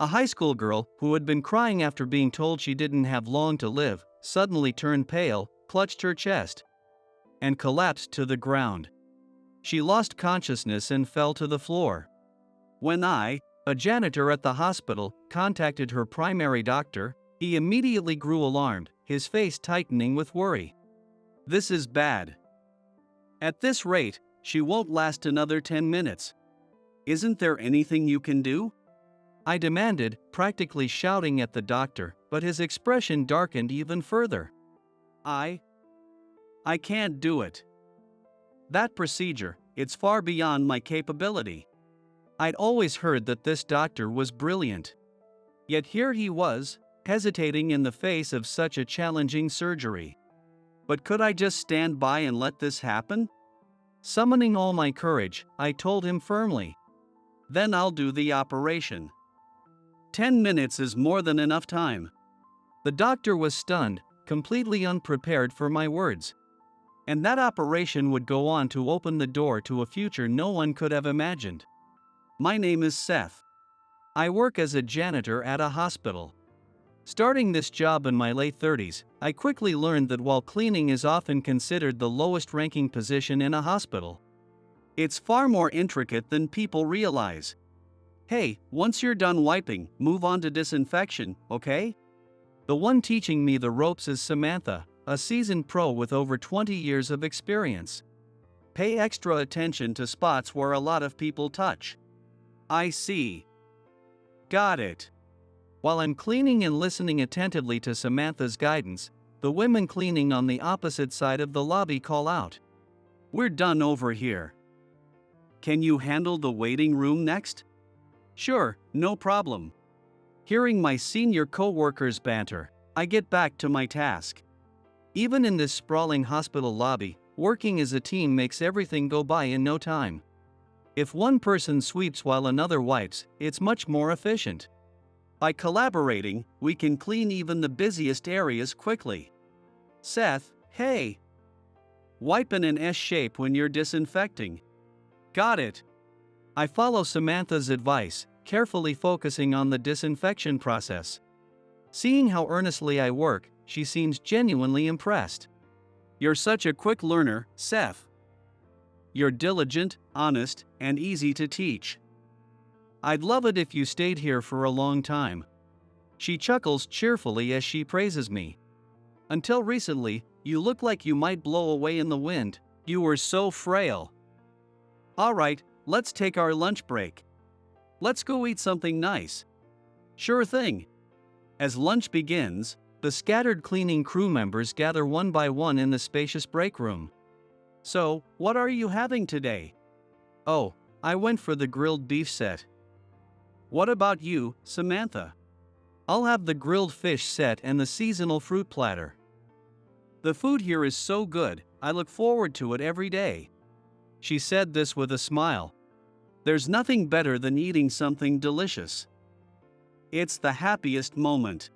A high school girl, who had been crying after being told she didn't have long to live, suddenly turned pale, clutched her chest, and collapsed to the ground. She lost consciousness and fell to the floor. When a janitor at the hospital, contacted her primary doctor, he immediately grew alarmed, his face tightening with worry. "This is bad. At this rate, she won't last another 10 minutes. Isn't there anything you can do?" I demanded, practically shouting at the doctor, but his expression darkened even further. I can't do it. That procedure, it's far beyond my capability." I'd always heard that this doctor was brilliant. Yet here he was, hesitating in the face of such a challenging surgery. But could I just stand by and let this happen? Summoning all my courage, I told him firmly, "Then I'll do the operation. 10 minutes is more than enough time." The doctor was stunned, completely unprepared for my words. And that operation would go on to open the door to a future no one could have imagined. My name is Seth. I work as a janitor at a hospital. Starting this job in my late 30s, I quickly learned that while cleaning is often considered the lowest ranking position in a hospital, it's far more intricate than people realize. Hey, once you're done wiping, move on to disinfection, okay? The one teaching me the ropes is Samantha, a seasoned pro with over 20 years of experience. Pay extra attention to spots where a lot of people touch. I see. Got it. While I'm cleaning and listening attentively to Samantha's guidance, the women cleaning on the opposite side of the lobby call out, "We're done over here. Can you handle the waiting room next?" "Sure, no problem." Hearing my senior co-workers banter, I get back to my task. Even in this sprawling hospital lobby, working as a team makes everything go by in no time. If one person sweeps while another wipes, it's much more efficient. By collaborating, we can clean even the busiest areas quickly. "Seth, hey! Wipe in an S shape when you're disinfecting." "Got it." I follow Samantha's advice, carefully focusing on the disinfection process. Seeing how earnestly I work, she seems genuinely impressed. "You're such a quick learner, Seth. You're diligent, honest, and easy to teach. I'd love it if you stayed here for a long time." She chuckles cheerfully as she praises me. "Until recently, you looked like you might blow away in the wind. You were so frail." "Alright, let's take our lunch break. Let's go eat something nice." "Sure thing." As lunch begins, the scattered cleaning crew members gather one by one in the spacious break room. "So, what are you having today?" "Oh, I went for the grilled beef set." "What about you, Samantha?" "I'll have the grilled fish set and the seasonal fruit platter." "The food here is so good, I look forward to it every day." She said this with a smile. There's nothing better than eating something delicious. It's the happiest moment.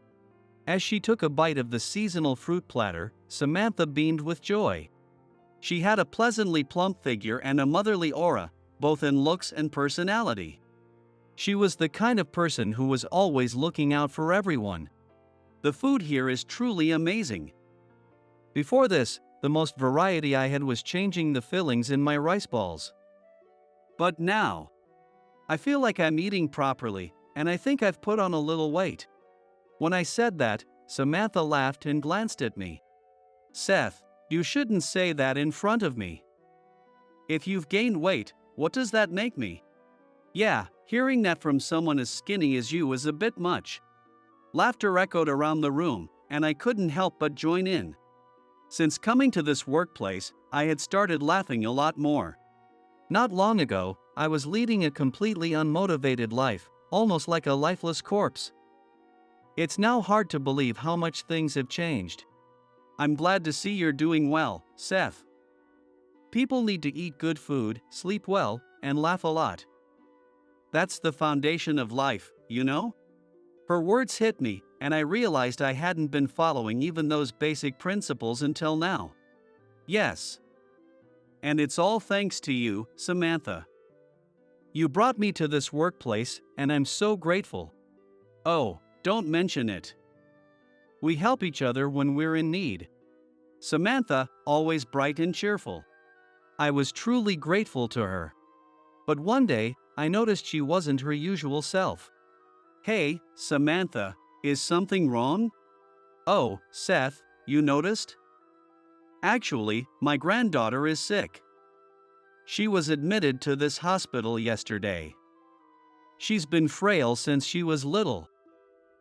As she took a bite of the seasonal fruit platter, Samantha beamed with joy. She had a pleasantly plump figure and a motherly aura, both in looks and personality. She was the kind of person who was always looking out for everyone. The food here is truly amazing. Before this, the most variety I had was changing the fillings in my rice balls. But now, I feel like I'm eating properly, and I think I've put on a little weight. When I said that, Samantha laughed and glanced at me. "Seth, you shouldn't say that in front of me. If you've gained weight, what does that make me?" "Yeah, hearing that from someone as skinny as you is a bit much." Laughter echoed around the room, and I couldn't help but join in. Since coming to this workplace, I had started laughing a lot more. Not long ago, I was leading a completely unmotivated life, almost like a lifeless corpse. It's now hard to believe how much things have changed. I'm glad to see you're doing well, Seth. People need to eat good food, sleep well, and laugh a lot. That's the foundation of life, you know? Her words hit me, and I realized I hadn't been following even those basic principles until now. Yes. And it's all thanks to you, Samantha. You brought me to this workplace, and I'm so grateful. Oh, don't mention it. We help each other when we're in need. Samantha, always bright and cheerful. I was truly grateful to her. But one day, I noticed she wasn't her usual self. Hey, Samantha, is something wrong? Oh, Seth, you noticed? Actually, my granddaughter is sick. She was admitted to this hospital yesterday. She's been frail since she was little,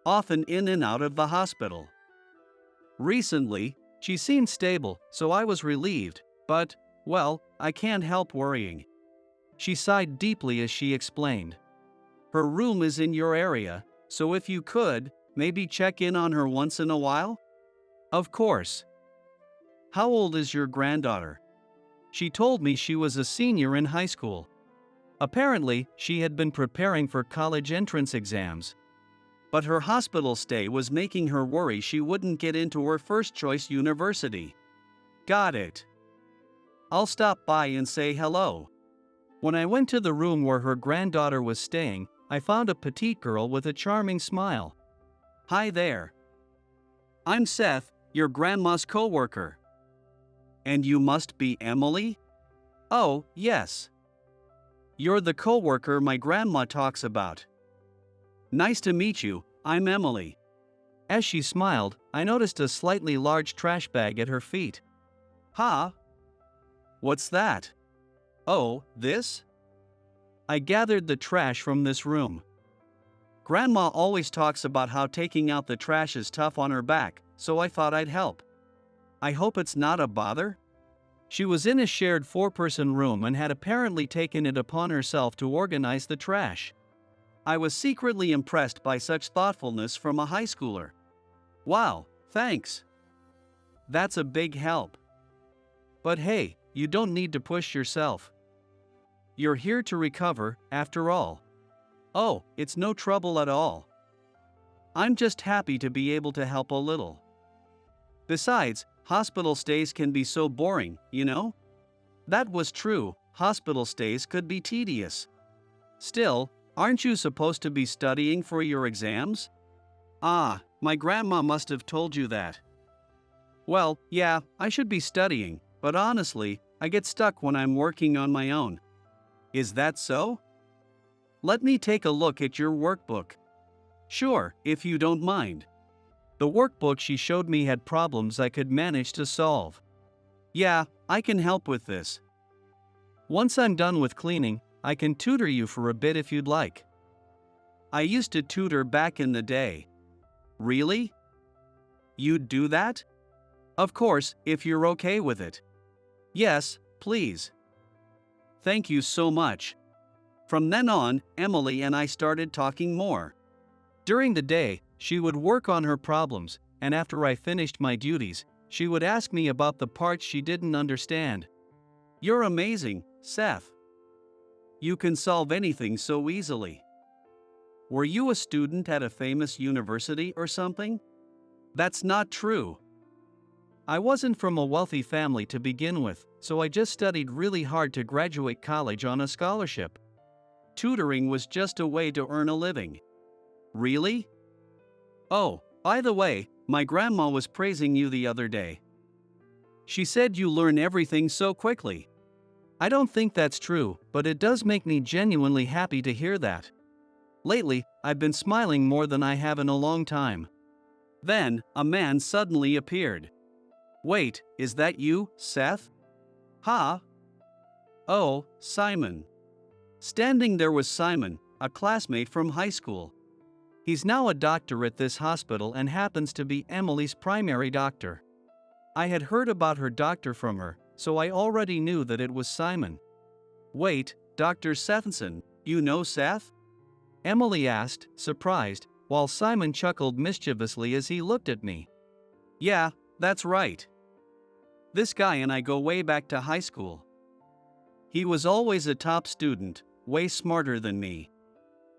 often in and out of the hospital. Recently, she seemed stable, so I was relieved, but, well, I can't help worrying. She sighed deeply as she explained. Her room is in your area, so if you could, maybe check in on her once in a while? Of course. How old is your granddaughter? She told me she was a senior in high school. Apparently, she had been preparing for college entrance exams. But her hospital stay was making her worry she wouldn't get into her first-choice university. Got it. I'll stop by and say hello. When I went to the room where her granddaughter was staying, I found a petite girl with a charming smile. Hi there. I'm Seth, your grandma's co-worker. And you must be Emily? Oh, yes. You're the co-worker my grandma talks about. Nice to meet you, I'm Emily. As she smiled, I noticed a slightly large trash bag at her feet. Huh? What's that? Oh, this? I gathered the trash from this room. Grandma always talks about how taking out the trash is tough on her back, so I thought I'd help. I hope it's not a bother? She was in a shared 4-person room and had apparently taken it upon herself to organize the trash. I was secretly impressed by such thoughtfulness from a high schooler. Wow, thanks. That's a big help. But hey, you don't need to push yourself. You're here to recover, after all. Oh, it's no trouble at all. I'm just happy to be able to help a little. Besides, hospital stays can be so boring, you know? That was true, hospital stays could be tedious. Still, aren't you supposed to be studying for your exams? Ah, my grandma must have told you that. Well, yeah, I should be studying, but honestly, I get stuck when I'm working on my own. Is that so? Let me take a look at your workbook. Sure, if you don't mind. The workbook she showed me had problems I could manage to solve. Yeah, I can help with this. Once I'm done with cleaning, I can tutor you for a bit if you'd like. I used to tutor back in the day. Really? You'd do that? Of course, if you're okay with it. Yes, please. Thank you so much. From then on, Emily and I started talking more. During the day, she would work on her problems, and after I finished my duties, she would ask me about the parts she didn't understand. You're amazing, Seth. You can solve anything so easily. Were you a student at a famous university or something? That's not true. I wasn't from a wealthy family to begin with, so I just studied really hard to graduate college on a scholarship. Tutoring was just a way to earn a living. Really? Oh, by the way, my grandma was praising you the other day. She said you learn everything so quickly. I don't think that's true, but it does make me genuinely happy to hear that. Lately, I've been smiling more than I have in a long time. Then, a man suddenly appeared. Wait, is that you, Seth? Huh? Oh, Simon. Standing there was Simon, a classmate from high school. He's now a doctor at this hospital and happens to be Emily's primary doctor. I had heard about her doctor from her, so I already knew that it was Simon. Wait, Dr. Sethenson, you know Seth? Emily asked, surprised, while Simon chuckled mischievously as he looked at me. Yeah, that's right. This guy and I go way back to high school. He was always a top student, way smarter than me.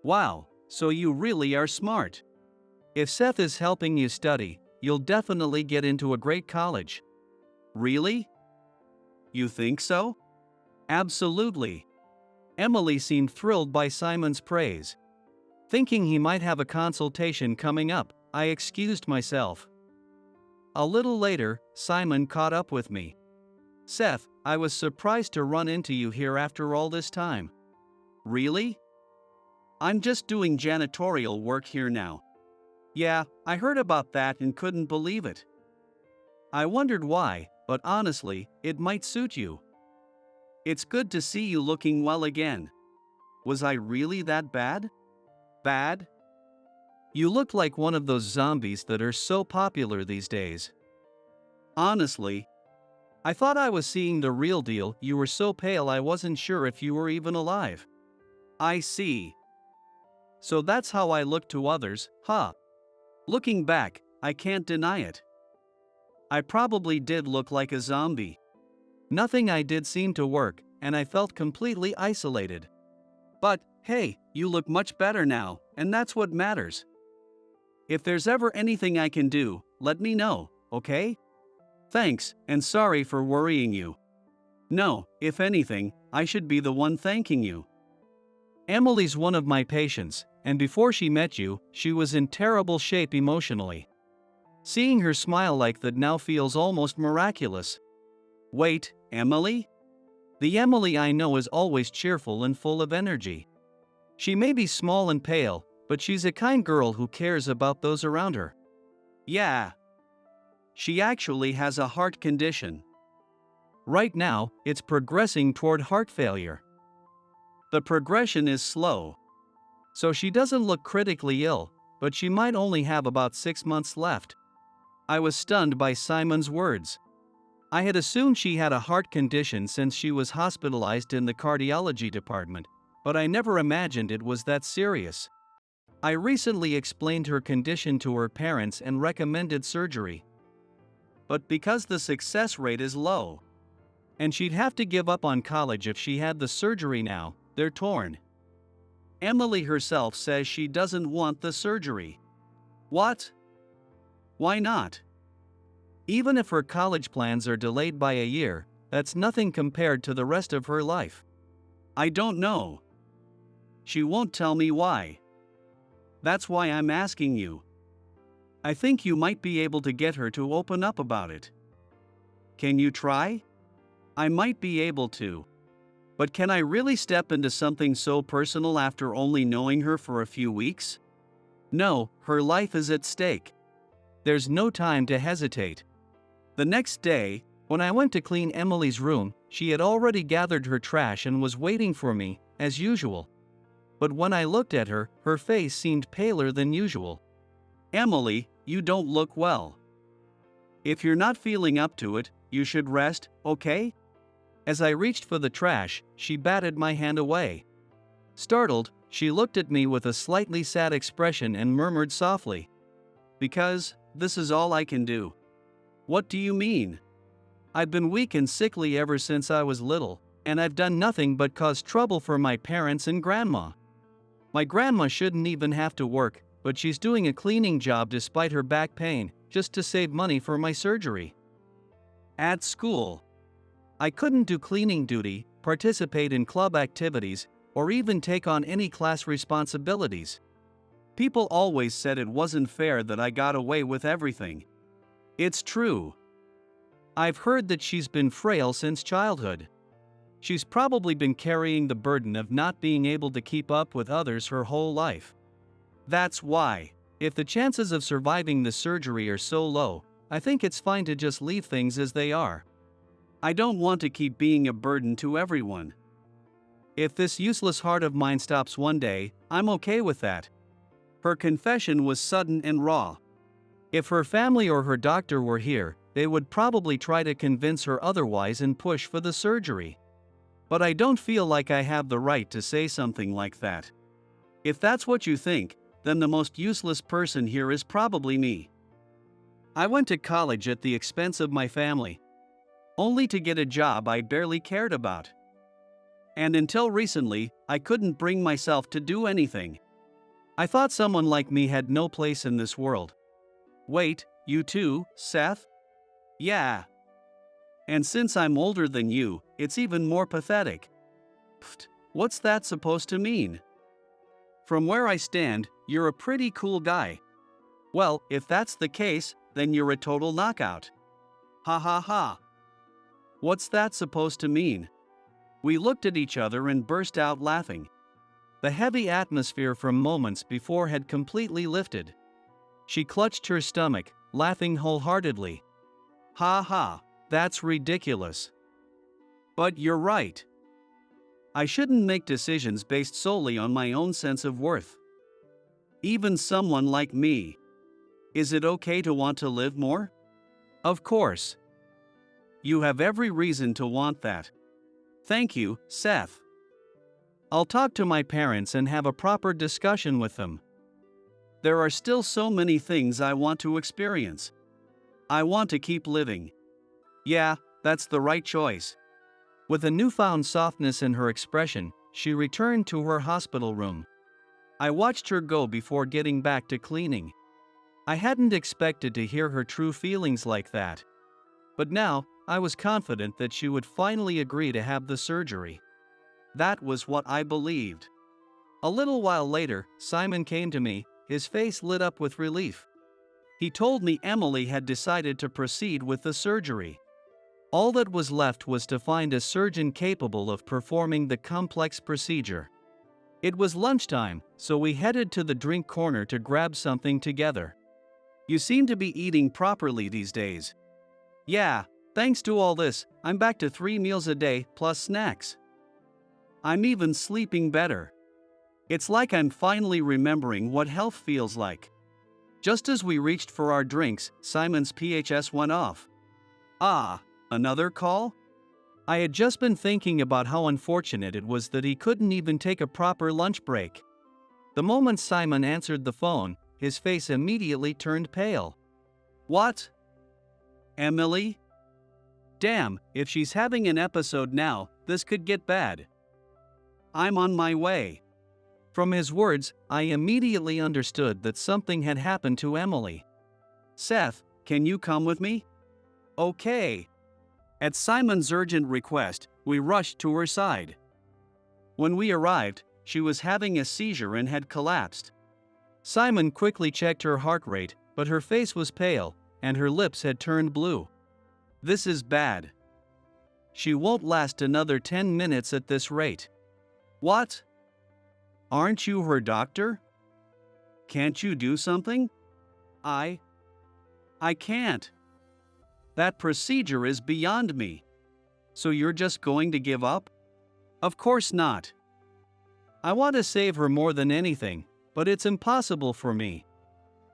Wow, so you really are smart. If Seth is helping you study, you'll definitely get into a great college. Really? You think so? Absolutely. Emily seemed thrilled by Simon's praise. Thinking he might have a consultation coming up, I excused myself. A little later, Simon caught up with me. "Seth, I was surprised to run into you here after all this time." "Really?" "I'm just doing janitorial work here now." "Yeah, I heard about that and couldn't believe it. I wondered why, but honestly, it might suit you." "It's good to see you looking well again." "Was I really that bad?" "Bad? You look like one of those zombies that are so popular these days." "Honestly, I thought I was seeing the real deal. You were so pale I wasn't sure if you were even alive." "I see. So that's how I look to others, huh?" Looking back, I can't deny it. I probably did look like a zombie. Nothing I did seemed to work, and I felt completely isolated. But, hey, you look much better now, and that's what matters. If there's ever anything I can do, let me know, okay? Thanks, and sorry for worrying you. No, if anything, I should be the one thanking you. Emily's one of my patients, and before she met you, she was in terrible shape emotionally. Seeing her smile like that now feels almost miraculous. Wait, Emily? The Emily I know is always cheerful and full of energy. She may be small and pale, but she's a kind girl who cares about those around her. Yeah. She actually has a heart condition. Right now, it's progressing toward heart failure. The progression is slow. So she doesn't look critically ill, but she might only have about 6 months left. I was stunned by Simon's words. I had assumed she had a heart condition since she was hospitalized in the cardiology department, but I never imagined it was that serious. I recently explained her condition to her parents and recommended surgery. But because the success rate is low, and she'd have to give up on college if she had the surgery now, they're torn. Emily herself says she doesn't want the surgery. What? Why not? Even if her college plans are delayed by a year, that's nothing compared to the rest of her life. I don't know. She won't tell me why. That's why I'm asking you. I think you might be able to get her to open up about it. Can you try? I might be able to. But can I really step into something so personal after only knowing her for a few weeks? No, her life is at stake. There's no time to hesitate. The next day, when I went to clean Emily's room, she had already gathered her trash and was waiting for me, as usual. But when I looked at her, her face seemed paler than usual. Emily, you don't look well. If you're not feeling up to it, you should rest, okay? As I reached for the trash, she batted my hand away. Startled, she looked at me with a slightly sad expression and murmured softly, "Because, this is all I can do." What do you mean? I've been weak and sickly ever since I was little, and I've done nothing but cause trouble for my parents and grandma. My grandma shouldn't even have to work, but she's doing a cleaning job despite her back pain, just to save money for my surgery. At school, I couldn't do cleaning duty, participate in club activities, or even take on any class responsibilities. People always said it wasn't fair that I got away with everything. It's true. I've heard that she's been frail since childhood. She's probably been carrying the burden of not being able to keep up with others her whole life. That's why, if the chances of surviving the surgery are so low, I think it's fine to just leave things as they are. I don't want to keep being a burden to everyone. If this useless heart of mine stops one day, I'm okay with that. Her confession was sudden and raw. If her family or her doctor were here, they would probably try to convince her otherwise and push for the surgery. But I don't feel like I have the right to say something like that. If that's what you think, then the most useless person here is probably me. I went to college at the expense of my family, only to get a job I barely cared about. And until recently, I couldn't bring myself to do anything. I thought someone like me had no place in this world. Wait, you too, Seth? Yeah. And since I'm older than you, it's even more pathetic. Pfft, what's that supposed to mean? From where I stand, you're a pretty cool guy. Well, if that's the case, then you're a total knockout. Ha ha ha. What's that supposed to mean? We looked at each other and burst out laughing. The heavy atmosphere from moments before had completely lifted. She clutched her stomach, laughing wholeheartedly. Ha ha, that's ridiculous. But you're right. I shouldn't make decisions based solely on my own sense of worth. Even someone like me. Is it okay to want to live more? Of course. You have every reason to want that. Thank you, Seth. I'll talk to my parents and have a proper discussion with them. There are still so many things I want to experience. I want to keep living. Yeah, that's the right choice. With a newfound softness in her expression, she returned to her hospital room. I watched her go before getting back to cleaning. I hadn't expected to hear her true feelings like that. But now, I was confident that she would finally agree to have the surgery. That was what I believed. A little while later, Simon came to me, his face lit up with relief. He told me Emily had decided to proceed with the surgery. All that was left was to find a surgeon capable of performing the complex procedure. It was lunchtime, so we headed to the drink corner to grab something together. You seem to be eating properly these days. Yeah, thanks to all this, I'm back to 3 meals a day plus snacks. I'm even sleeping better. It's like I'm finally remembering what health feels like. Just as we reached for our drinks, Simon's PHS went off. Ah, another call? I had just been thinking about how unfortunate it was that he couldn't even take a proper lunch break. The moment Simon answered the phone, his face immediately turned pale. What? Emily? Damn, if she's having an episode now, this could get bad. I'm on my way. From his words, I immediately understood that something had happened to Emily. Seth, can you come with me? Okay. At Simon's urgent request, we rushed to her side. When we arrived, she was having a seizure and had collapsed. Simon quickly checked her heart rate, but her face was pale, and her lips had turned blue. This is bad. She won't last another 10 minutes at this rate. What? Aren't you her doctor? Can't you do something? I can't. That procedure is beyond me. So you're just going to give up? Of course not. I want to save her more than anything, but it's impossible for me.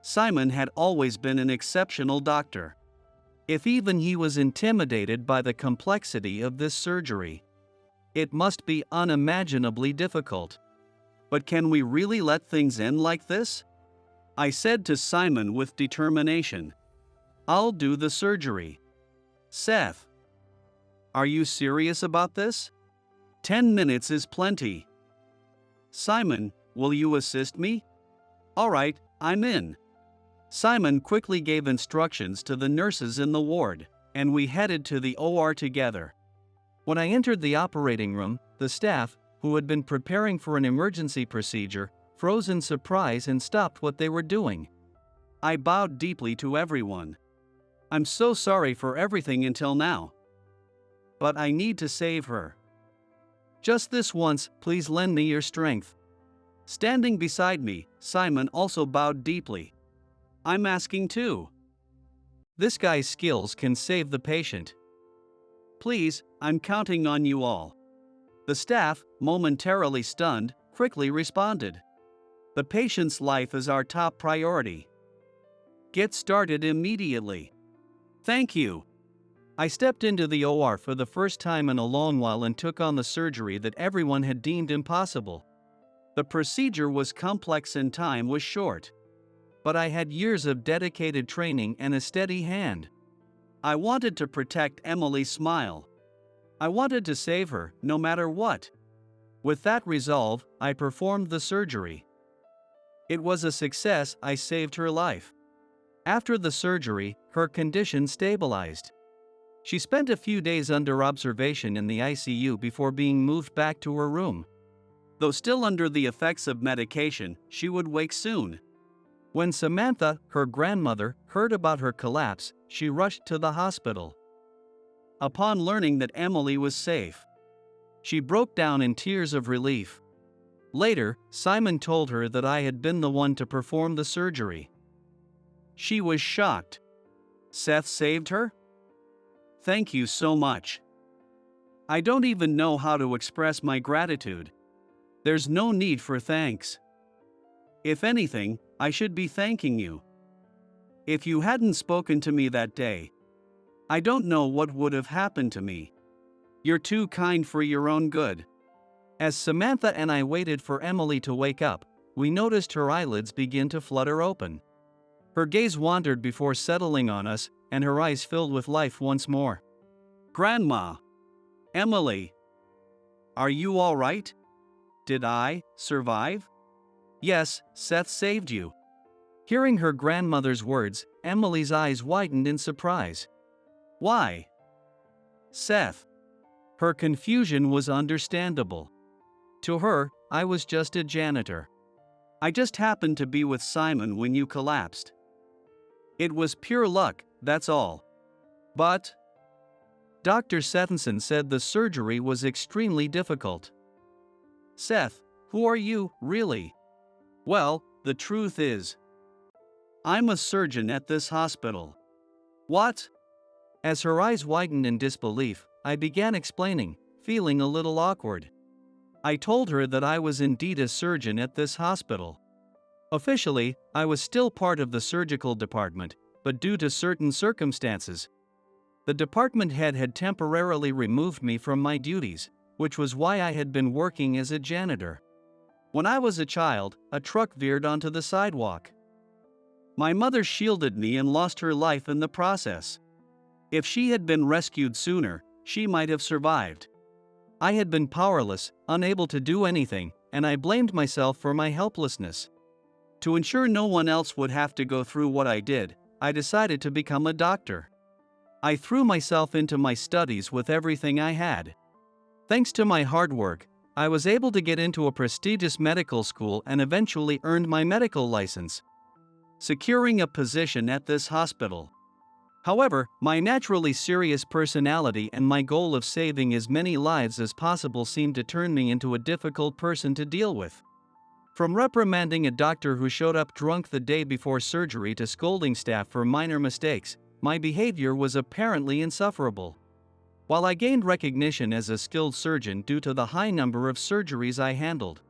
Simon had always been an exceptional doctor. If even he was intimidated by the complexity of this surgery, it must be unimaginably difficult. But can we really let things end like this? I said to Simon with determination. I'll do the surgery. Seth. Are you serious about this? 10 minutes is plenty. Simon, will you assist me? All right, I'm in. Simon quickly gave instructions to the nurses in the ward, and we headed to the OR together. When I entered the operating room, the staff, who had been preparing for an emergency procedure, froze in surprise and stopped what they were doing. I bowed deeply to everyone. I'm so sorry for everything until now. But I need to save her. Just this once, please lend me your strength. Standing beside me, Simon also bowed deeply. I'm asking too. This guy's skills can save the patient. Please, I'm counting on you all. The staff, momentarily stunned, quickly responded. The patient's life is our top priority. Get started immediately. Thank you. I stepped into the OR for the first time in a long while and took on the surgery that everyone had deemed impossible. The procedure was complex and time was short. But I had years of dedicated training and a steady hand. I wanted to protect Emily's smile. I wanted to save her, no matter what. With that resolve, I performed the surgery. It was a success. I saved her life. After the surgery, her condition stabilized. She spent a few days under observation in the ICU before being moved back to her room. Though still under the effects of medication, she would wake soon. When Samantha, her grandmother, heard about her collapse, she rushed to the hospital. Upon learning that Emily was safe, she broke down in tears of relief. Later, Simon told her that I had been the one to perform the surgery. She was shocked. Seth saved her? Thank you so much. I don't even know how to express my gratitude. There's no need for thanks. If anything, I should be thanking you. If you hadn't spoken to me that day, I don't know what would have happened to me. You're too kind for your own good. As Samantha and I waited for Emily to wake up, we noticed her eyelids begin to flutter open. Her gaze wandered before settling on us, and her eyes filled with life once more. Grandma! Emily! Are you all right? Did I survive? Yes, Seth saved you. Hearing her grandmother's words, Emily's eyes widened in surprise. Why? Seth. Her confusion was understandable. To her, I was just a janitor. I just happened to be with Simon when you collapsed. It was pure luck, that's all. But Dr. Sethenson said the surgery was extremely difficult. Seth, who are you, really? Well, the truth is, I'm a surgeon at this hospital. What? As her eyes widened in disbelief, I began explaining, feeling a little awkward. I told her that I was indeed a surgeon at this hospital. Officially, I was still part of the surgical department, but due to certain circumstances, the department head had temporarily removed me from my duties, which was why I had been working as a janitor. When I was a child, a truck veered onto the sidewalk. My mother shielded me and lost her life in the process. If she had been rescued sooner, she might have survived. I had been powerless, unable to do anything, and I blamed myself for my helplessness. To ensure no one else would have to go through what I did, I decided to become a doctor. I threw myself into my studies with everything I had. Thanks to my hard work, I was able to get into a prestigious medical school and eventually earned my medical license, securing a position at this hospital. However, my naturally serious personality and my goal of saving as many lives as possible seemed to turn me into a difficult person to deal with. From reprimanding a doctor who showed up drunk the day before surgery to scolding staff for minor mistakes, my behavior was apparently insufferable. While I gained recognition as a skilled surgeon due to the high number of surgeries I handled,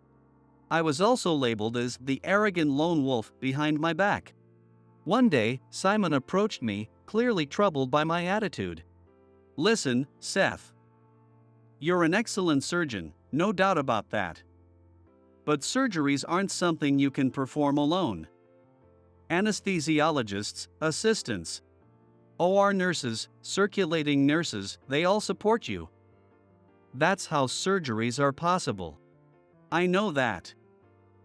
I was also labeled as the arrogant lone wolf behind my back. One day, Simon approached me, clearly troubled by my attitude. Listen, Seth. You're an excellent surgeon, no doubt about that. But surgeries aren't something you can perform alone. Anesthesiologists, assistants, OR nurses, circulating nurses, they all support you. That's how surgeries are possible. I know that.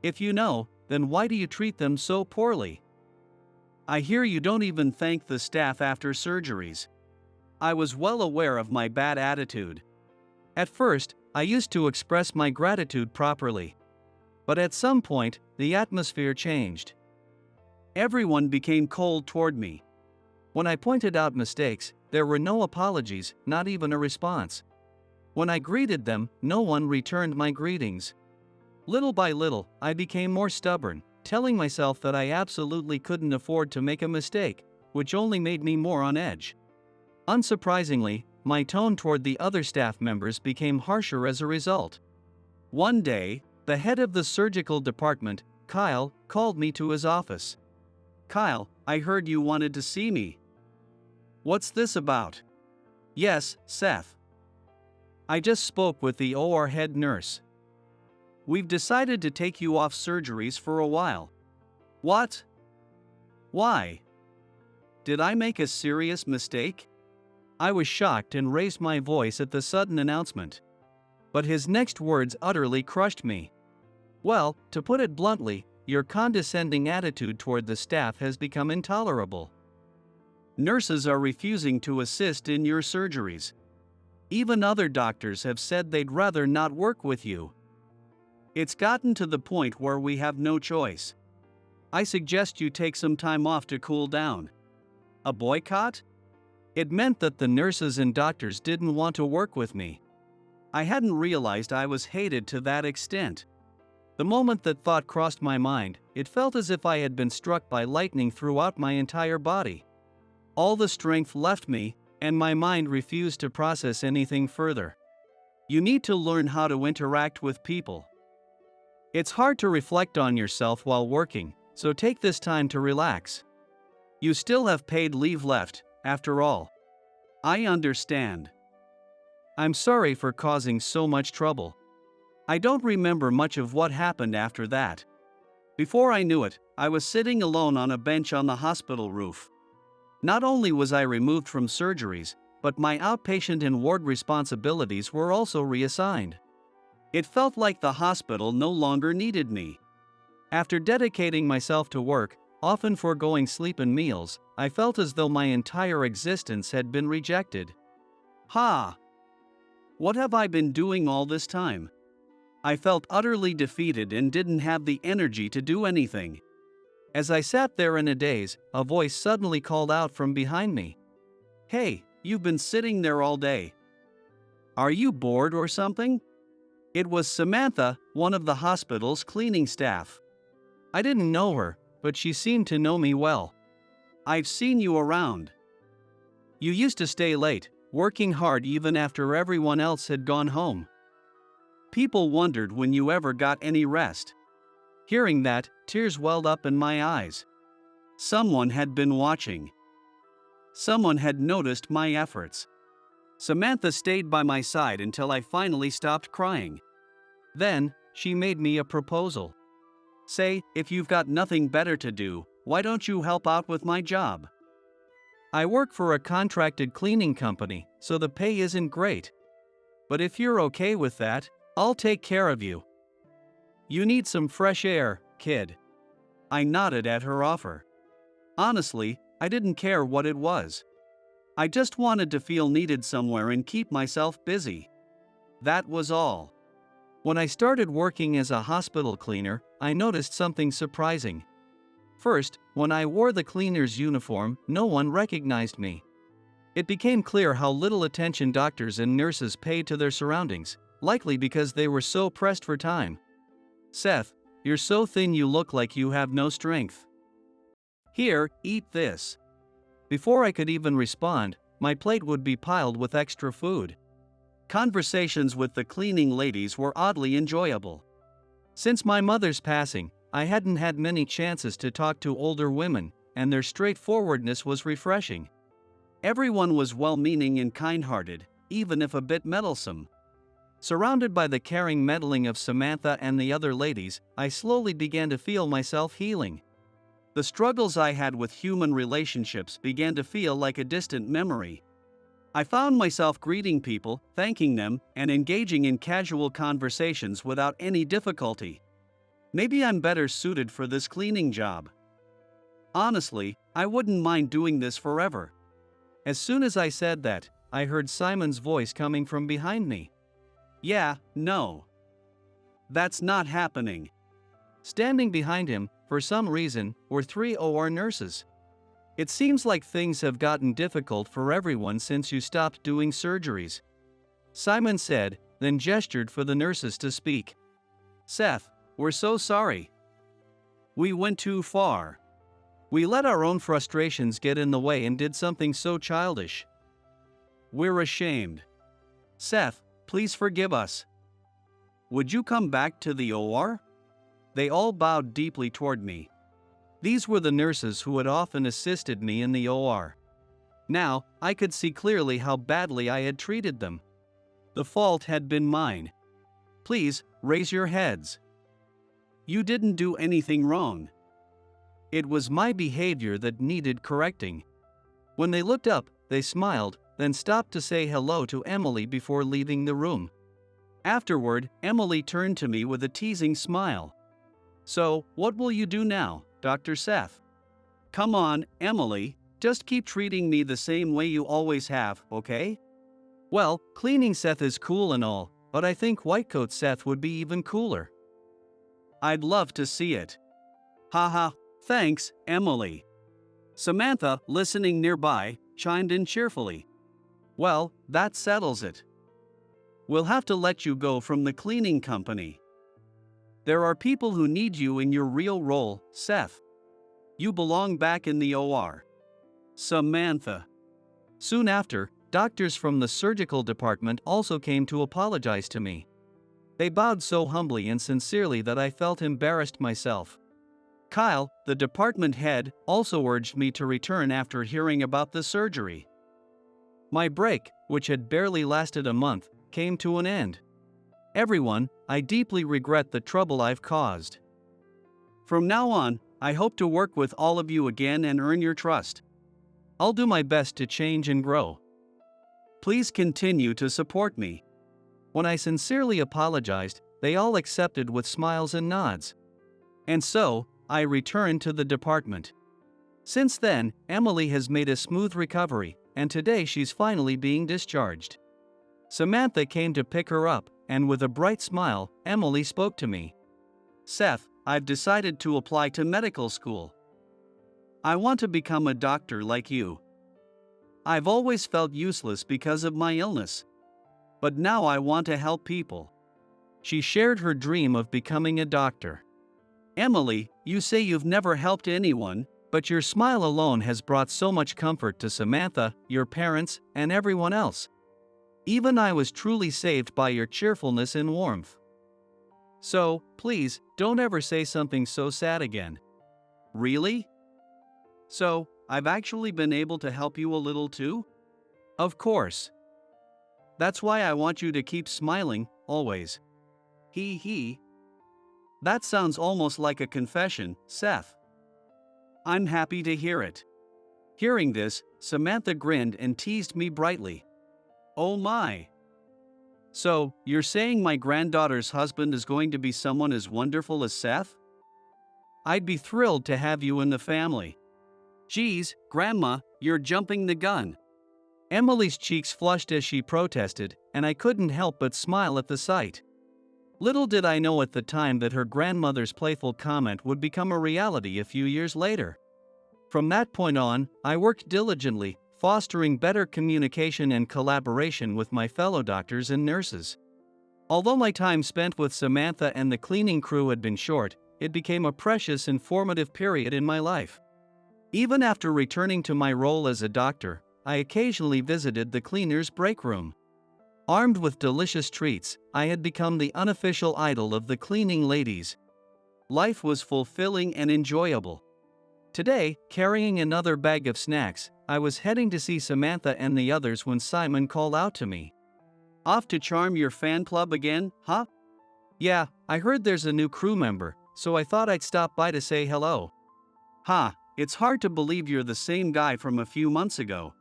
If you know, then why do you treat them so poorly? I hear you don't even thank the staff after surgeries. I was well aware of my bad attitude. At first, I used to express my gratitude properly. But at some point, the atmosphere changed. Everyone became cold toward me. When I pointed out mistakes, there were no apologies, not even a response. When I greeted them, no one returned my greetings. Little by little, I became more stubborn, telling myself that I absolutely couldn't afford to make a mistake, which only made me more on edge. Unsurprisingly, my tone toward the other staff members became harsher as a result. One day, the head of the surgical department, Kyle, called me to his office. Kyle, I heard you wanted to see me. What's this about? Yes, Seth. I just spoke with the OR head nurse. We've decided to take you off surgeries for a while. What? Why? Did I make a serious mistake? I was shocked and raised my voice at the sudden announcement. But his next words utterly crushed me. Well, to put it bluntly, your condescending attitude toward the staff has become intolerable. Nurses are refusing to assist in your surgeries. Even other doctors have said they'd rather not work with you. It's gotten to the point where we have no choice. I suggest you take some time off to cool down. A boycott? It meant that the nurses and doctors didn't want to work with me. I hadn't realized I was hated to that extent. The moment that thought crossed my mind, it felt as if I had been struck by lightning throughout my entire body. All the strength left me, and my mind refused to process anything further. You need to learn how to interact with people. It's hard to reflect on yourself while working, so take this time to relax. You still have paid leave left, after all. I understand. I'm sorry for causing so much trouble. I don't remember much of what happened after that. Before I knew it, I was sitting alone on a bench on the hospital roof. Not only was I removed from surgeries, but my outpatient and ward responsibilities were also reassigned. It felt like the hospital no longer needed me. After dedicating myself to work, often foregoing sleep and meals, I felt as though my entire existence had been rejected. What have I been doing all this time? I felt utterly defeated and didn't have the energy to do anything. As I sat there in a daze, a voice suddenly called out from behind me. "Hey, you've been sitting there all day. Are you bored or something?" It was Samantha, one of the hospital's cleaning staff. I didn't know her, but she seemed to know me well. "I've seen you around. You used to stay late, working hard even after everyone else had gone home. People wondered when you ever got any rest." Hearing that, tears welled up in my eyes. Someone had been watching. Someone had noticed my efforts. Samantha stayed by my side until I finally stopped crying. Then, she made me a proposal. "Say, if you've got nothing better to do, why don't you help out with my job? I work for a contracted cleaning company, so the pay isn't great. But if you're okay with that, I'll take care of you. You need some fresh air, kid." I nodded at her offer. Honestly, I didn't care what it was. I just wanted to feel needed somewhere and keep myself busy. That was all. When I started working as a hospital cleaner, I noticed something surprising. First, when I wore the cleaner's uniform, no one recognized me. It became clear how little attention doctors and nurses paid to their surroundings, likely because they were so pressed for time. "Seth, you're so thin you look like you have no strength. Here, eat this." Before I could even respond, my plate would be piled with extra food. Conversations with the cleaning ladies were oddly enjoyable. Since my mother's passing, I hadn't had many chances to talk to older women, and their straightforwardness was refreshing. Everyone was well-meaning and kind-hearted, even if a bit meddlesome. Surrounded by the caring meddling of Samantha and the other ladies, I slowly began to feel myself healing. The struggles I had with human relationships began to feel like a distant memory. I found myself greeting people, thanking them, and engaging in casual conversations without any difficulty. Maybe I'm better suited for this cleaning job. Honestly, I wouldn't mind doing this forever. As soon as I said that, I heard Simon's voice coming from behind me. "Yeah, no. That's not happening." Standing behind him, for some reason, were 3 OR nurses. "It seems like things have gotten difficult for everyone since you stopped doing surgeries," Simon said, then gestured for the nurses to speak. "Seth, we're so sorry. We went too far. We let our own frustrations get in the way and did something so childish. We're ashamed. Seth, please forgive us. Would you come back to the OR?" They all bowed deeply toward me. These were the nurses who had often assisted me in the OR. Now, I could see clearly how badly I had treated them. The fault had been mine. "Please, raise your heads. You didn't do anything wrong. It was my behavior that needed correcting." When they looked up, they smiled, then stopped to say hello to Emily before leaving the room. Afterward, Emily turned to me with a teasing smile. "So, what will you do now, Dr. Seth?" "Come on, Emily, just keep treating me the same way you always have, okay?" "Well, cleaning Seth is cool and all, but I think white coat Seth would be even cooler." I'd love to see it. Haha, thanks, Emily. Samantha, listening nearby, chimed in cheerfully. Well, that settles it. We'll have to let you go from the cleaning company. There are people who need you in your real role, Seth. You belong back in the OR. Samantha. Soon after, doctors from the surgical department also came to apologize to me. They bowed so humbly and sincerely that I felt embarrassed myself. Kyle, the department head, also urged me to return after hearing about the surgery. My break, which had barely lasted a month, came to an end. Everyone, I deeply regret the trouble I've caused. From now on, I hope to work with all of you again and earn your trust. I'll do my best to change and grow. Please continue to support me. When I sincerely apologized, they all accepted with smiles and nods. And so, I returned to the department. Since then, Emily has made a smooth recovery, and today she's finally being discharged. Samantha came to pick her up, and with a bright smile, Emily spoke to me. Seth, I've decided to apply to medical school. I want to become a doctor like you. I've always felt useless because of my illness. But now I want to help people. She shared her dream of becoming a doctor. Emily, you say you've never helped anyone, but your smile alone has brought so much comfort to Samantha, your parents, and everyone else. Even I was truly saved by your cheerfulness and warmth. So, please, don't ever say something so sad again. Really? So, I've actually been able to help you a little too? Of course. That's why I want you to keep smiling, always. He. That sounds almost like a confession, Seth. I'm happy to hear it. Hearing this, Samantha grinned and teased me brightly. Oh my. So, you're saying my granddaughter's husband is going to be someone as wonderful as Seth? I'd be thrilled to have you in the family. Geez, Grandma, you're jumping the gun. Emily's cheeks flushed as she protested, and I couldn't help but smile at the sight. Little did I know at the time that her grandmother's playful comment would become a reality a few years later. From that point on, I worked diligently, fostering better communication and collaboration with my fellow doctors and nurses. Although my time spent with Samantha and the cleaning crew had been short, it became a precious and formative period in my life. Even after returning to my role as a doctor, I occasionally visited the cleaners' break room. Armed with delicious treats, I had become the unofficial idol of the cleaning ladies. Life was fulfilling and enjoyable. Today, carrying another bag of snacks, I was heading to see Samantha and the others when Simon called out to me. Off to charm your fan club again, huh? Yeah, I heard there's a new crew member, so I thought I'd stop by to say hello. It's hard to believe you're the same guy from a few months ago.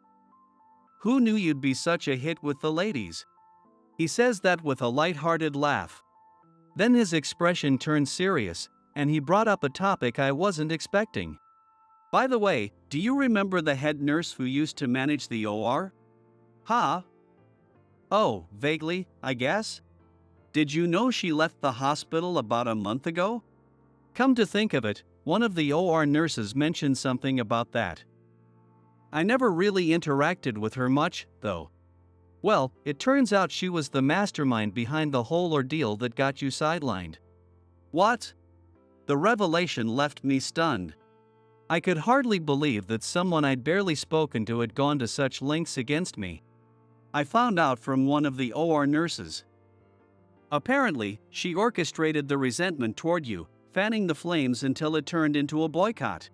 Who knew you'd be such a hit with the ladies? He says that with a light-hearted laugh. Then his expression turned serious, and he brought up a topic I wasn't expecting. By the way, do you remember the head nurse who used to manage the OR? Oh, vaguely, I guess. Did you know she left the hospital about a month ago? Come to think of it, one of the OR nurses mentioned something about that. I never really interacted with her much, though. Well, it turns out she was the mastermind behind the whole ordeal that got you sidelined. What? The revelation left me stunned. I could hardly believe that someone I'd barely spoken to had gone to such lengths against me. I found out from one of the OR nurses. Apparently, she orchestrated the resentment toward you, fanning the flames until it turned into a boycott.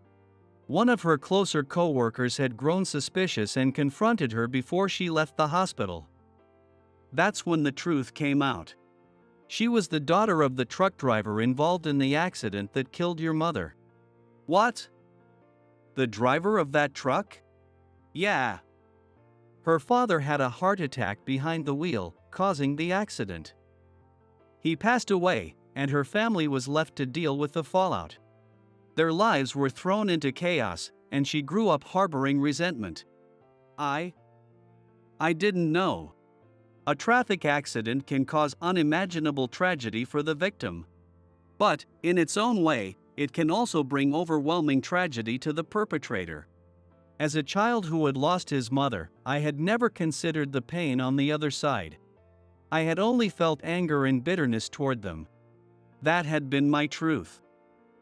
One of her closer co-workers had grown suspicious and confronted her before she left the hospital. That's when the truth came out. She was the daughter of the truck driver involved in the accident that killed your mother. What? The driver of that truck? Yeah. Her father had a heart attack behind the wheel, causing the accident. He passed away, and her family was left to deal with the fallout. Their lives were thrown into chaos, and she grew up harboring resentment. I didn't know. A traffic accident can cause unimaginable tragedy for the victim. But, in its own way, it can also bring overwhelming tragedy to the perpetrator. As a child who had lost his mother, I had never considered the pain on the other side. I had only felt anger and bitterness toward them. That had been my truth.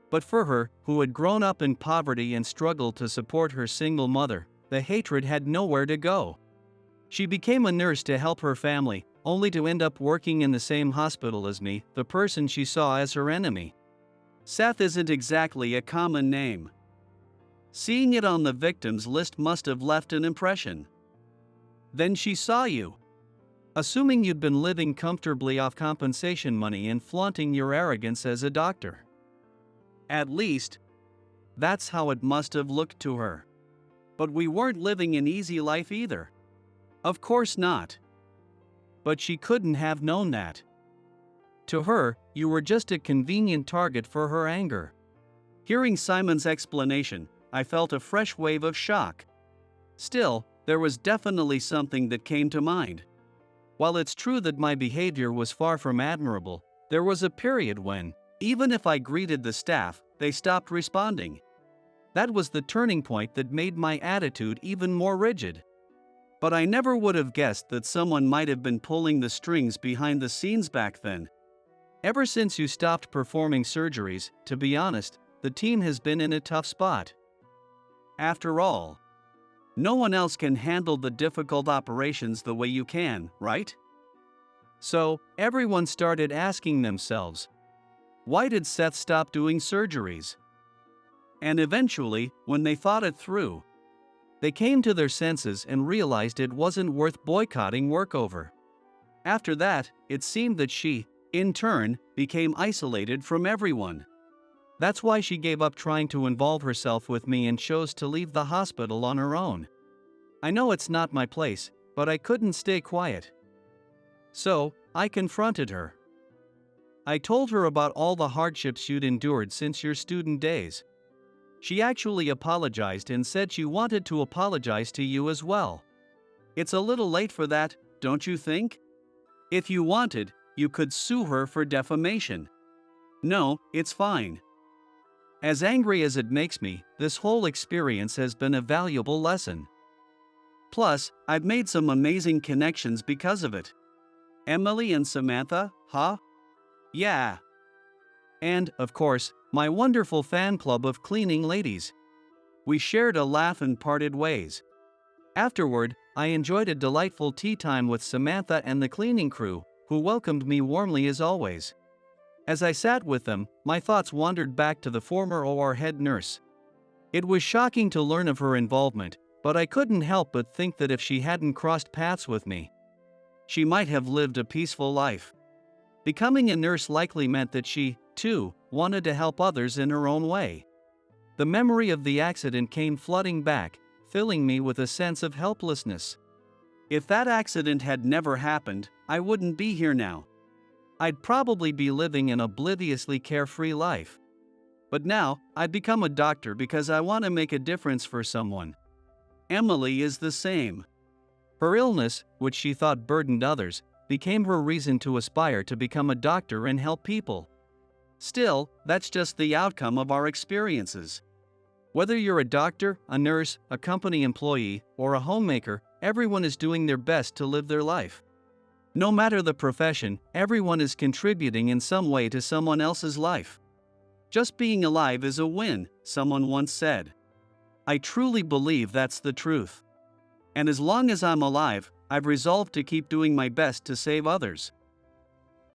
But for her, who had grown up in poverty and struggled to support her single mother, the hatred had nowhere to go. She became a nurse to help her family, only to end up working in the same hospital as me, the person she saw as her enemy. Seth isn't exactly a common name. Seeing it on the victims list must have left an impression. Then she saw you. Assuming you'd been living comfortably off compensation money and flaunting your arrogance as a doctor. At least, that's how it must have looked to her. But we weren't living an easy life either. Of course not. But she couldn't have known that. To her, you were just a convenient target for her anger. Hearing Simon's explanation, I felt a fresh wave of shock. Still, there was definitely something that came to mind. While it's true that my behavior was far from admirable, there was a period when, even if I greeted the staff, they stopped responding. That was the turning point that made my attitude even more rigid. But I never would have guessed that someone might have been pulling the strings behind the scenes back then. Ever since you stopped performing surgeries, to be honest, the team has been in a tough spot. After all, no one else can handle the difficult operations the way you can, right? So, everyone started asking themselves, why did Seth stop doing surgeries? And eventually, when they thought it through, they came to their senses and realized it wasn't worth boycotting work over. After that, it seemed that she, in turn, became isolated from everyone. That's why she gave up trying to involve herself with me and chose to leave the hospital on her own. I know it's not my place, but I couldn't stay quiet. So, I confronted her. I told her about all the hardships you'd endured since your student days. She actually apologized and said she wanted to apologize to you as well. It's a little late for that, don't you think? If you wanted, you could sue her for defamation. No, it's fine. As angry as it makes me, this whole experience has been a valuable lesson. Plus, I've made some amazing connections because of it. Emily and Samantha, huh? Yeah. And, of course, my wonderful fan club of cleaning ladies. We shared a laugh and parted ways. Afterward, I enjoyed a delightful tea time with Samantha and the cleaning crew, who welcomed me warmly as always. As I sat with them, my thoughts wandered back to the former OR head nurse. It was shocking to learn of her involvement, but I couldn't help but think that if she hadn't crossed paths with me, she might have lived a peaceful life. Becoming a nurse likely meant that she, too, wanted to help others in her own way. The memory of the accident came flooding back, filling me with a sense of helplessness. If that accident had never happened, I wouldn't be here now. I'd probably be living an obliviously carefree life. But now, I'd become a doctor because I want to make a difference for someone. Emily is the same. Her illness, which she thought burdened others, became her reason to aspire to become a doctor and help people. Still, that's just the outcome of our experiences. Whether you're a doctor, a nurse, a company employee, or a homemaker, everyone is doing their best to live their life. No matter the profession, everyone is contributing in some way to someone else's life. Just being alive is a win, someone once said. I truly believe that's the truth. And as long as I'm alive, I've resolved to keep doing my best to save others.